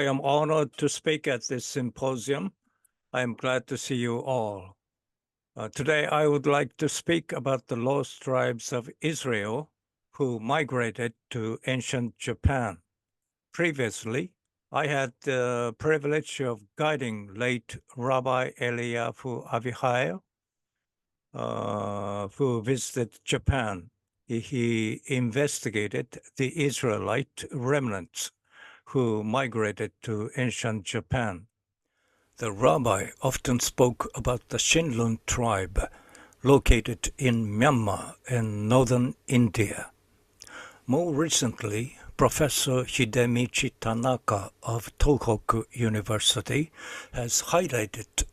I am honored to speak at this symposium. I am glad to see you all. Today, I would like to speak about the lost tribes of Israel who migrated to ancient Japan. Previously, I had the privilege of guiding late Rabbi Eliyahu Avihail, who visited Japan. He investigated the Israelite remnants who migrated to ancient Japan. The rabbi often spoke about the Shinlun tribe located in Myanmar and northern India. More recently, Professor Hidemichi Tanaka of Tohoku University has highlighted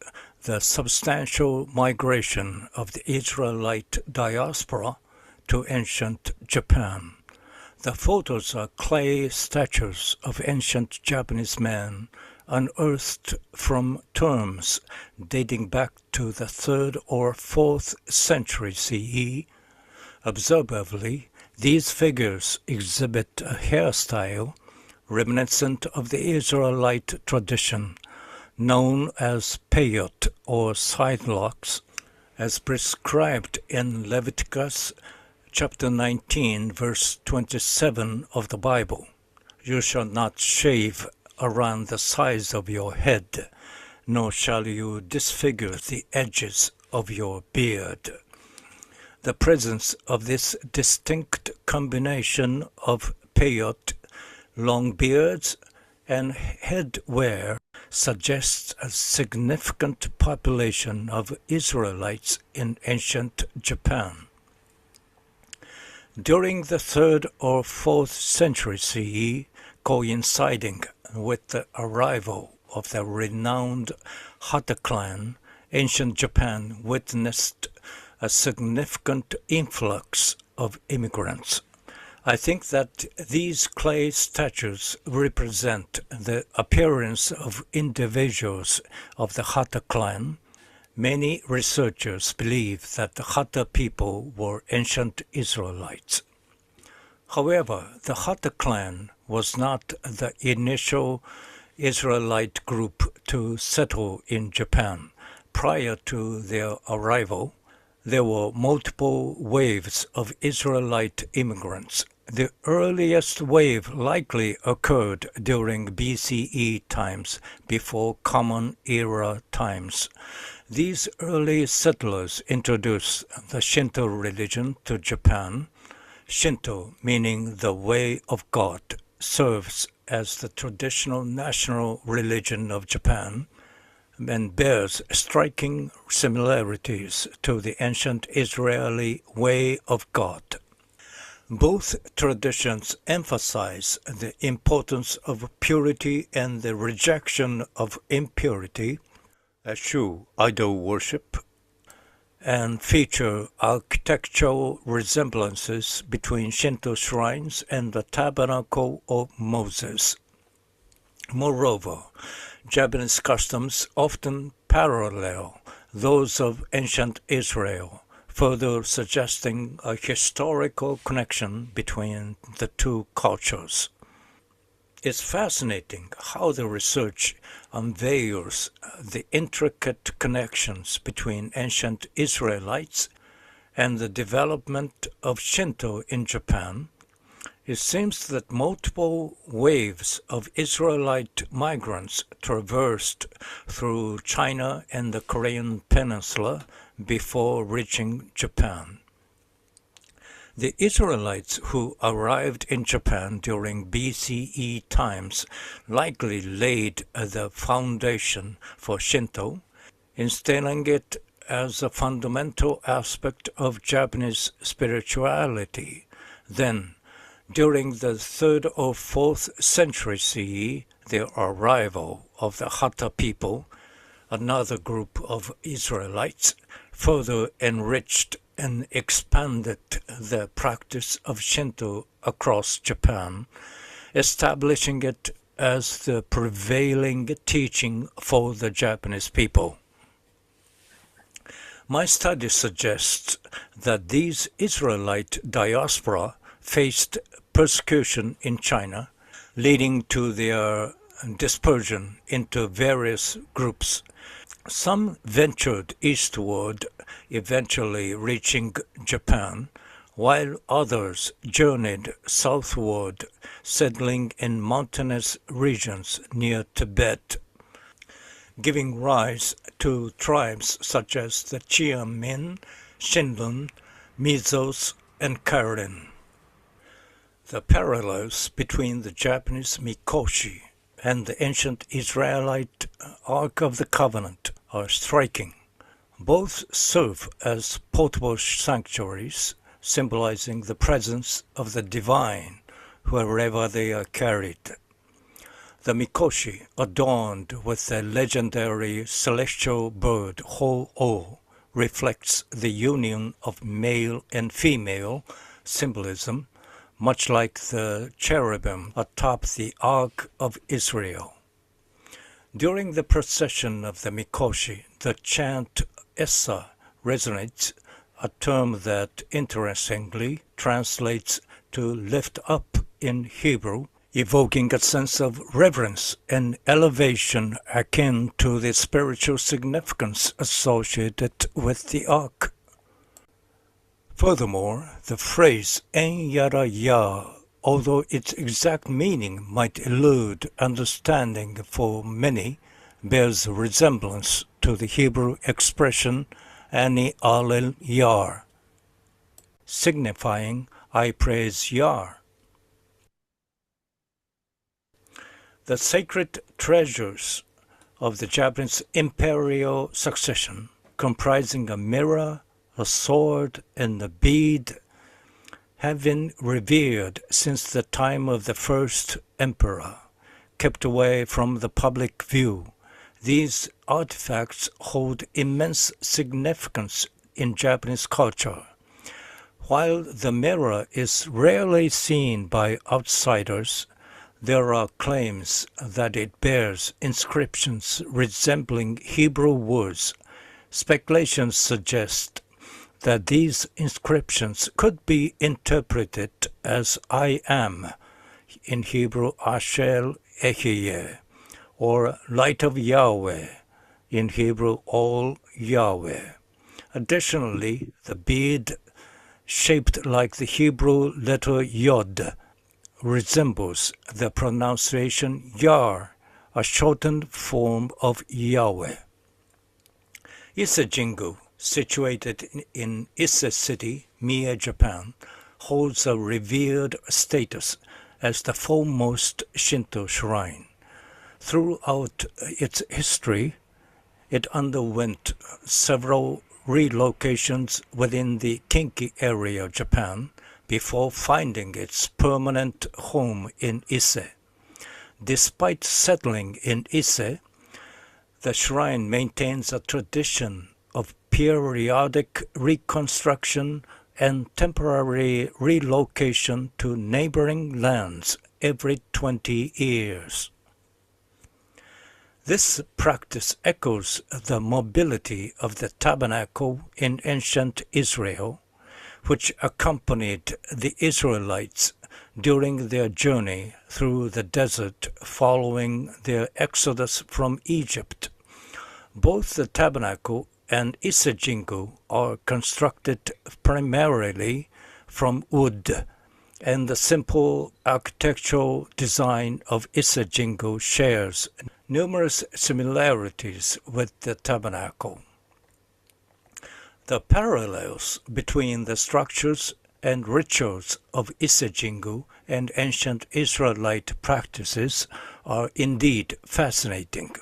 the substantial migration of the Israelite diaspora to ancient Japan. The photos are clay statues of ancient Japanese men unearthed from tombs dating back to the 3rd or 4th century CE. Observably, these figures exhibit a hairstyle reminiscent of the Israelite tradition, known as peyot or side locks, as prescribed in Leviticus chapter 19, verse 27 of the Bible. You shall not shave around the sides of your head, nor shall you disfigure the edges of your beard. The presence of this distinct combination of peyot, long beards, and headwear suggests a significant population of Israelites in ancient Japan. During the 3rd or 4th century CE, coinciding with the arrival of the renowned Hata clan, ancient Japan witnessed a significant influx of immigrants. I think that these clay statues represent the appearance of individuals of the Hata clan. Many researchers believe that the Hata people were ancient Israelites. However, the Hata clan was not the initial Israelite group to settle in Japan. Prior to their arrival, there were multiple waves of Israelite immigrants. The earliest wave likely occurred during BCE times, before Common Era times. These early settlers introduced the Shinto religion to Japan. Shinto, meaning the way of God, serves as the traditional national religion of Japan and bears striking similarities to the ancient Israeli way of God. Both traditions emphasize the importance of purity and the rejection of impurity, eschew idol worship, and feature architectural resemblances between Shinto shrines and the Tabernacle of Moses. Moreover, Japanese customs often parallel those of ancient Israel, further suggesting a historical connection between the two cultures. It's fascinating how the research unveils the intricate connections between ancient Israelites and the development of Shinto in Japan. It seems that multiple waves of Israelite migrants traversed through China and the Korean peninsula before reaching Japan. The Israelites who arrived in Japan during BCE times likely laid the foundation for Shinto, instilling it as a fundamental aspect of Japanese spirituality. Then, during the 3rd or 4th century CE, the arrival of the Hata people, another group of Israelites, further enriched and expanded the practice of Shinto across Japan, establishing it as the prevailing teaching for the Japanese people. My study suggests that these Israelite diaspora faced persecution in China, leading to their dispersion into various groups. Some ventured eastward, eventually reaching Japan, while others journeyed southward, settling in mountainous regions near Tibet, giving rise to tribes such as the Chiang Shinlun, Mizos, and Karen. The parallels between the Japanese Mikosi and the ancient Israelite Ark of the Covenant are striking. Both serve as portable sanctuaries, symbolizing the presence of the divine wherever they are carried. The Mikosi, adorned with the legendary celestial bird Ho-Oh, reflects the union of male and female symbolism, much like the cherubim atop the Ark of Israel. During the procession of the Mikosi, the chant Ise resonates, a term that interestingly translates to lift up in Hebrew, evoking a sense of reverence and elevation akin to the spiritual significance associated with the Ark. Furthermore, the phrase En Yara Ya, although its exact meaning might elude understanding for many, bears resemblance to the Hebrew expression Ani Alel Yar, signifying I praise Yar. The sacred treasures of the Japanese imperial succession, comprising a mirror, a sword, and a bead, have been revered since the time of the first emperor, kept away from the public view. These artifacts hold immense significance in Japanese culture. While the mirror is rarely seen by outsiders, there are claims that it bears inscriptions resembling Hebrew words. Speculations suggest that these inscriptions could be interpreted as I am, in Hebrew Asher Ehyeh, or Light of Yahweh, in Hebrew All Yahweh. Additionally, the bead, shaped like the Hebrew letter Yod, resembles the pronunciation Yar, a shortened form of Yahweh. Ise Jingu, situated in Ise City, Mie, Japan, holds a revered status as the foremost Shinto shrine. Throughout its history, it underwent several relocations within the Kinki area of Japan before finding its permanent home in Ise. Despite settling in Ise, the shrine maintains a tradition of periodic reconstruction and temporary relocation to neighboring lands every 20 years. This practice echoes the mobility of the Tabernacle in ancient Israel, which accompanied the Israelites during their journey through the desert following their exodus from Egypt. Both the Tabernacle and Ise Jingu are constructed primarily from wood, and the simple architectural design of Ise Jingu shares numerous similarities with the Tabernacle. The parallels between the structures and rituals of Ise Jingu and ancient Israelite practices are indeed fascinating.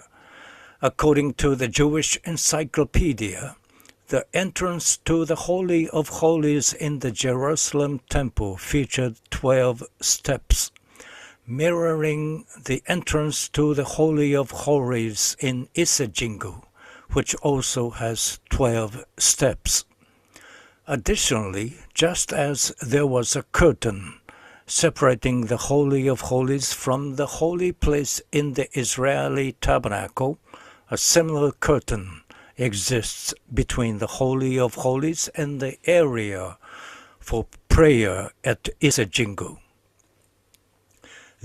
According to the Jewish Encyclopedia, the entrance to the Holy of Holies in the Jerusalem Temple featured 12 steps, mirroring the entrance to the Holy of Holies in Ise Jingu, which also has 12 steps. Additionally, just as there was a curtain separating the Holy of Holies from the holy place in the Israeli Tabernacle, a similar curtain exists between the Holy of Holies and the area for prayer at Ise Jingu.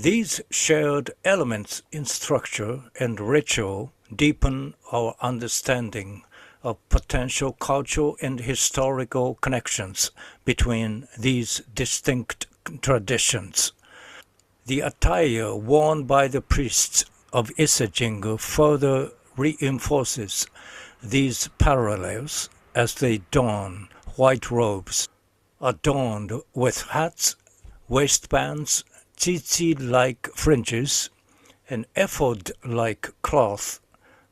These shared elements in structure and ritual deepen our understanding of potential cultural and historical connections between these distinct traditions. The attire worn by the priests of Ise Jingu further reinforces these parallels as they don white robes adorned with hats, waistbands, tsetse-like fringes, and ephod-like cloth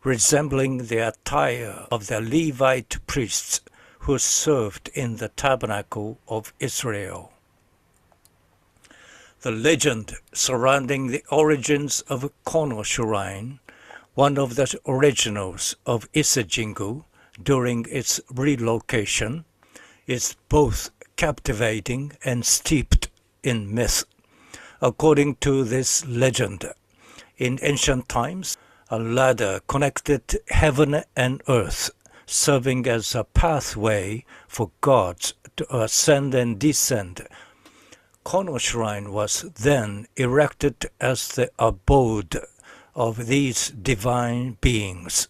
resembling the attire of the Levite priests who served in the Tabernacle of Israel. The legend surrounding the origins of Kono Shrine, one of the originals of Ise Jingu during its relocation, is both captivating and steeped in myth. According to this legend, in ancient times, a ladder connected heaven and earth, serving as a pathway for gods to ascend and descend. Kono Shrine was then erected as the abode of these divine beings.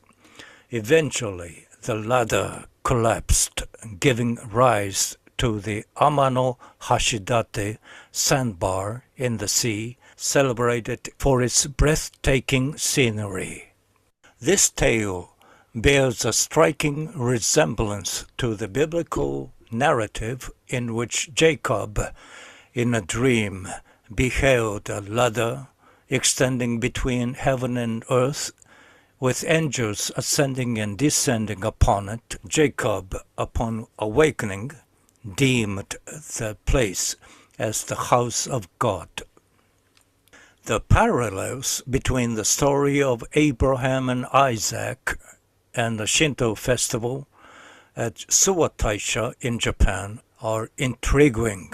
Eventually, the ladder collapsed, giving rise to the Amano Hashidate sandbar in the sea, celebrated for its breathtaking scenery. This tale bears a striking resemblance to the biblical narrative in which Jacob, in a dream, beheld a ladder extending between heaven and earth, with angels ascending and descending upon it. Jacob, upon awakening, deemed the place as the house of God. The parallels between the story of Abraham and Isaac and the Shinto festival at Suwataisha in Japan are intriguing.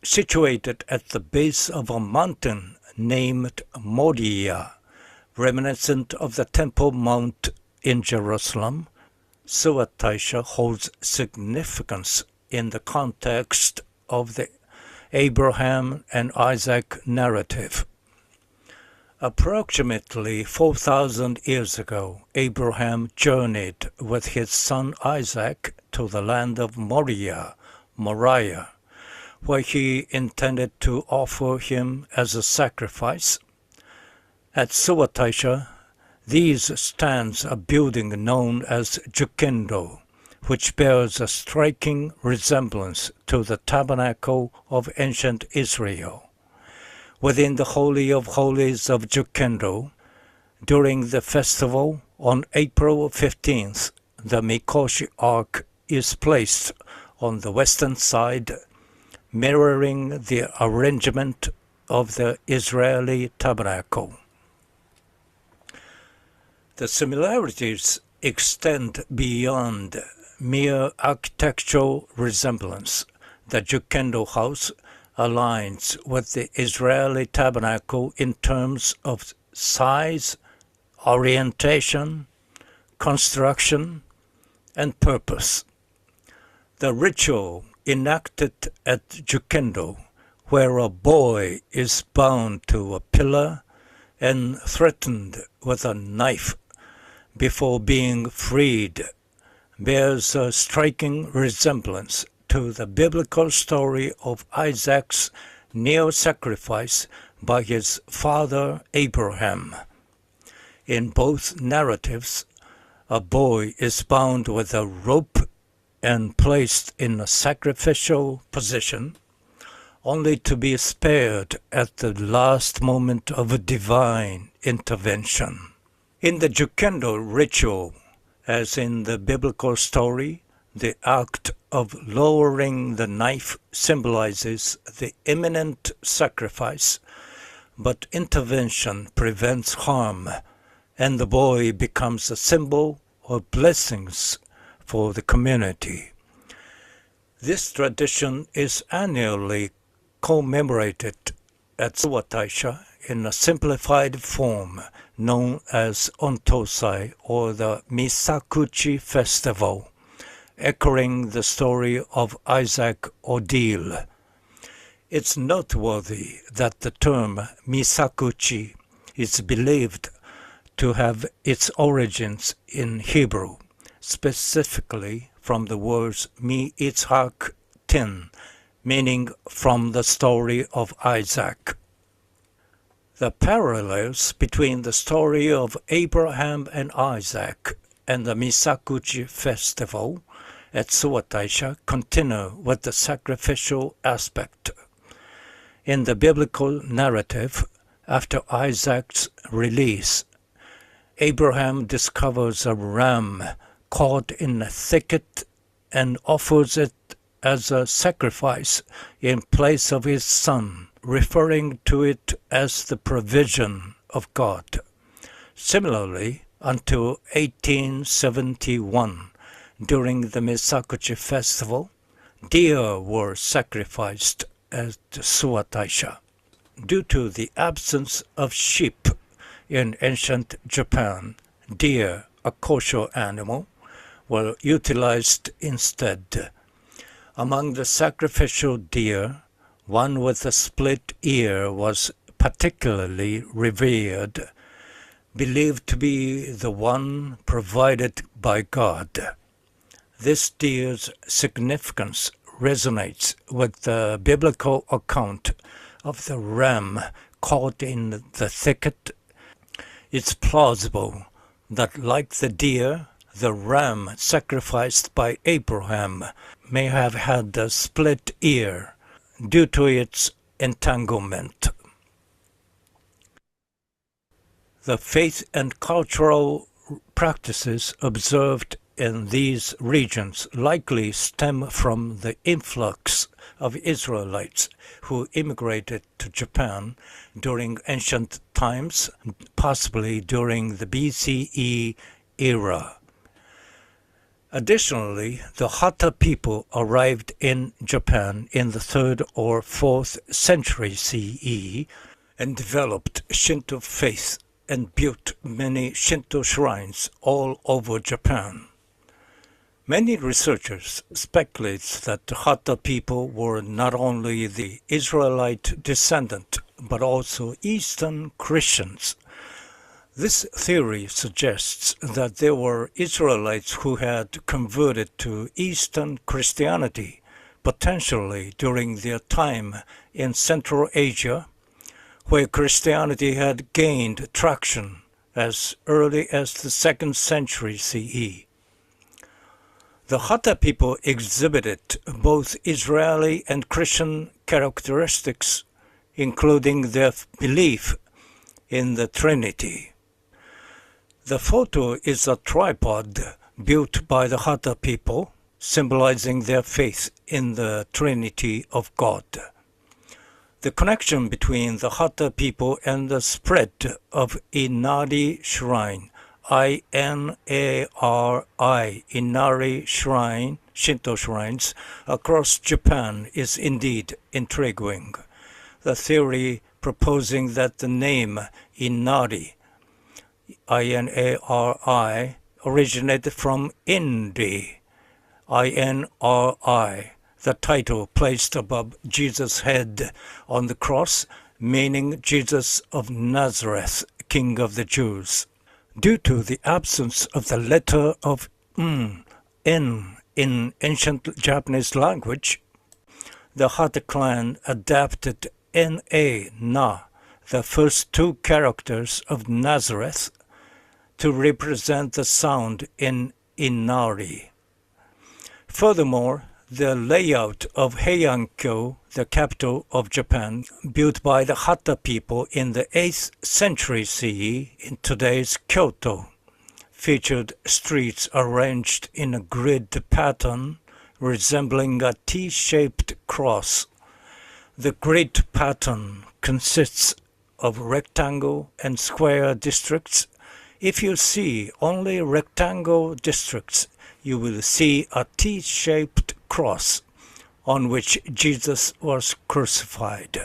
Situated at the base of a mountain named Moriah, reminiscent of the Temple Mount in Jerusalem, Suwataisha holds significance in the context of the Abraham and Isaac narrative. Approximately 4,000 years ago, Abraham journeyed with his son Isaac to the land of Moriah, where he intended to offer him as a sacrifice. At Suwataisha, these stands a building known as Jukendo, which bears a striking resemblance to the Tabernacle of ancient Israel. Within the Holy of Holies of Jukendo, during the festival on April 15th, the Mikosi Ark is placed on the western side, mirroring the arrangement of the Israeli Tabernacle. The similarities extend beyond mere architectural resemblance. The Jukendo house aligns with the Israeli Tabernacle in terms of size, orientation, construction, and purpose. The ritual enacted at Jukendo, where a boy is bound to a pillar and threatened with a knife before being freed, bears a striking resemblance to the biblical story of Isaac's near-sacrifice by his father Abraham. In both narratives, a boy is bound with a rope and placed in a sacrificial position, only to be spared at the last moment of a divine intervention. In the Jukendo ritual, as in the biblical story, the act of lowering the knife symbolizes the imminent sacrifice, but intervention prevents harm, and the boy becomes a symbol of blessings for the community. This tradition is annually commemorated at Suwataisha in a simplified form known as Ontosai, or the Misakuchi Festival, echoing the story of Isaac Ordeal. It's noteworthy that the term misakuchi is believed to have its origins in Hebrew, specifically from the words mi Yitzhak tin, meaning from the story of Isaac. The parallels between the story of Abraham and Isaac and the Misakuchi festival at Suwataisha continue with the sacrificial aspect. In the biblical narrative, after Isaac's release, Abraham discovers a ram caught in a thicket and offers it as a sacrifice in place of his son, referring to it as the provision of God. Similarly, until 1871, during the Misakuchi festival, deer were sacrificed at Suwataisha. Due to the absence of sheep in ancient Japan, deer, a kosher animal, were utilized instead. Among the sacrificial deer, one with a split ear was particularly revered, believed to be the one provided by God. This deer's significance resonates with the biblical account of the ram caught in the thicket. It's plausible that, like the deer, the ram sacrificed by Abraham may have had a split ear due to its entanglement. The faith and cultural practices observed in these regions likely stem from the influx of Israelites who immigrated to Japan during ancient times, possibly during the BCE era. Additionally, the Hata people arrived in Japan in the 3rd or 4th century CE and developed Shinto faith and built many Shinto shrines all over Japan. Many researchers speculate that the Hata people were not only the Israelite descendant, but also Eastern Christians. This theory suggests that there were Israelites who had converted to Eastern Christianity, potentially during their time in Central Asia, where Christianity had gained traction as early as the 2nd century CE. The Hata people exhibited both Israeli and Christian characteristics, including their belief in the Trinity. The photo is a tripod built by the Hata people, symbolizing their faith in the Trinity of God. The connection between the Hata people and the spread of Inari Shrine, I-N-A-R-I, Inari Shrine, Shinto shrines, across Japan is indeed intriguing. The theory proposing that the name Inari, I-N-A-R-I, originated from Indi, I-N-R-I, the title placed above Jesus' head on the cross, meaning Jesus of Nazareth, King of the Jews. Due to the absence of the letter of N in ancient Japanese language, the Hata clan adapted N-A, Na, the first two characters of Nazareth, to represent the sound in Inari. Furthermore, the layout of Heian-kyo, the capital of Japan, built by the Hata people in the 8th century CE in today's Kyoto, featured streets arranged in a grid pattern resembling a T-shaped cross. The grid pattern consists of rectangle and square districts. If you see only rectangle districts, you will see a T-shaped cross on which Jesus was crucified.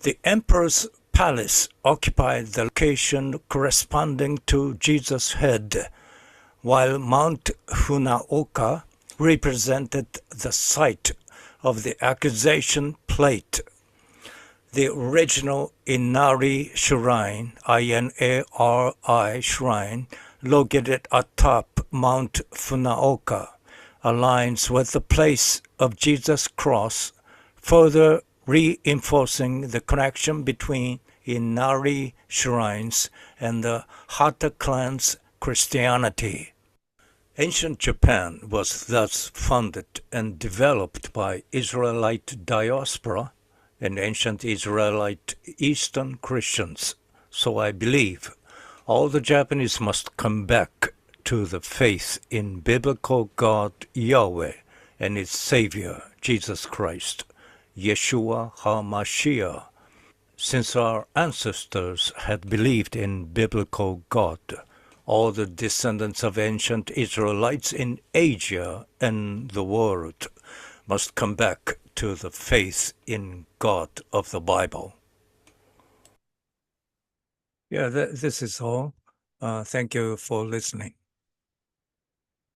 The emperor's palace occupied the location corresponding to Jesus' head, while Mount Funaoka represented the site of the accusation plate. The original Inari Shrine, Inari Shrine, located atop Mount Funaoka, aligns with the place of Jesus' cross, further reinforcing the connection between Inari shrines and the Hata clan's Christianity. Ancient Japan was thus founded and developed by Israelite diaspora and ancient Israelite Eastern Christians. So I believe all the Japanese must come back to the faith in biblical God Yahweh and its Savior, Jesus Christ, Yeshua HaMashiach. Since our ancestors had believed in biblical God, all the descendants of ancient Israelites in Asia and the world must come back to the faith in God of the Bible. Yeah, this is all. Thank you for listening.